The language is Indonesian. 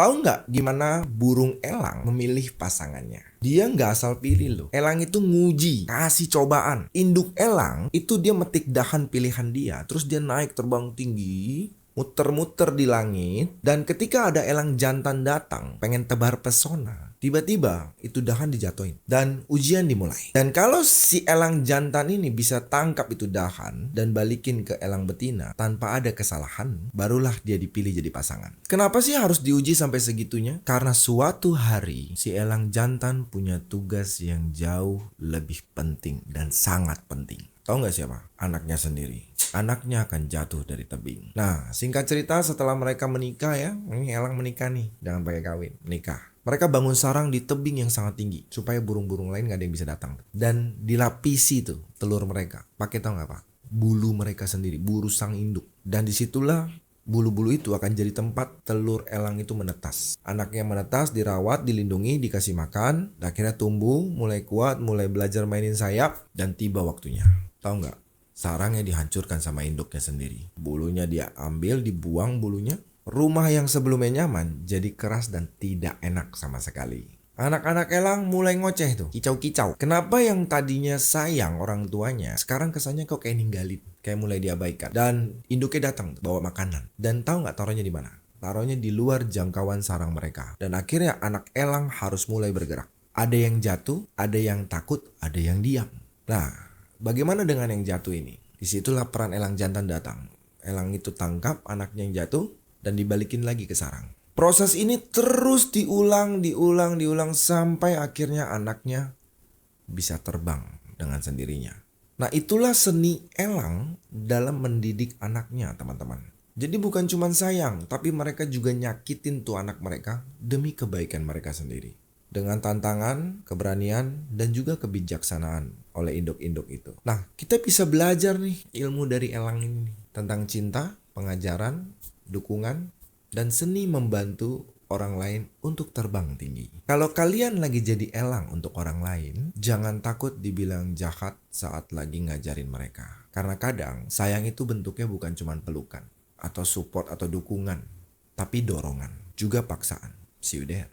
Tahu nggak gimana burung elang memilih pasangannya? Dia nggak asal pilih loh. Elang itu nguji, kasih cobaan. Induk elang itu dia metik dahan pilihan dia, terus dia naik terbang tinggi, muter-muter di langit. Dan ketika ada elang jantan datang, pengen tebar pesona, tiba-tiba itu dahan dijatuhin dan ujian dimulai. Dan kalau si elang jantan ini bisa tangkap itu dahan dan balikin ke elang betina tanpa ada kesalahan, barulah dia dipilih jadi pasangan. Kenapa sih harus diuji sampai segitunya? Karena suatu hari si elang jantan punya tugas yang jauh lebih penting dan sangat penting. Tahu nggak siapa? Anaknya sendiri. Anaknya akan jatuh dari tebing. Nah, singkat cerita setelah mereka menikah ya, ini elang menikah nih, jangan pakai kawin, menikah. Mereka bangun sarang di tebing yang sangat tinggi supaya burung-burung lain gak ada yang bisa datang. Dan dilapisi tuh telur mereka. Pakai tau gak apa? Bulu mereka sendiri, bulu sang induk. Dan disitulah bulu-bulu itu akan jadi tempat telur elang itu menetas. Anaknya menetas, dirawat, dilindungi, dikasih makan. Akhirnya tumbuh, mulai kuat, mulai belajar mainin sayap. Dan tiba waktunya. Tahu nggak? Sarangnya dihancurkan sama induknya sendiri. Bulunya dia ambil, dibuang bulunya. Rumah yang sebelumnya nyaman jadi keras dan tidak enak sama sekali. Anak-anak elang mulai ngoceh tuh, kicau-kicau. Kenapa yang tadinya sayang orang tuanya, sekarang kesannya kok kayak ninggalin, kayak mulai diabaikan. Dan induknya datang bawa makanan. Dan tahu nggak taruhnya di mana? Taruhnya di luar jangkauan sarang mereka. Dan akhirnya anak elang harus mulai bergerak. Ada yang jatuh, ada yang takut, ada yang diam. Nah, bagaimana dengan yang jatuh ini? Disitulah peran elang jantan datang. Elang itu tangkap anaknya yang jatuh dan dibalikin lagi ke sarang. Proses ini terus diulang sampai akhirnya anaknya bisa terbang dengan sendirinya. Nah, itulah seni elang dalam mendidik anaknya, teman-teman. Jadi bukan cuma sayang, tapi mereka juga nyakitin tuh anak mereka demi kebaikan mereka sendiri. Dengan tantangan, keberanian, dan juga kebijaksanaan oleh induk-induk itu. Nah, kita bisa belajar nih ilmu dari elang ini nih, tentang cinta, pengajaran, dukungan, dan seni membantu orang lain untuk terbang tinggi. Kalau kalian lagi jadi elang untuk orang lain, jangan takut dibilang jahat saat lagi ngajarin mereka. Karena kadang sayang itu bentuknya bukan cuma pelukan, atau support atau dukungan, tapi dorongan, juga paksaan. See you there.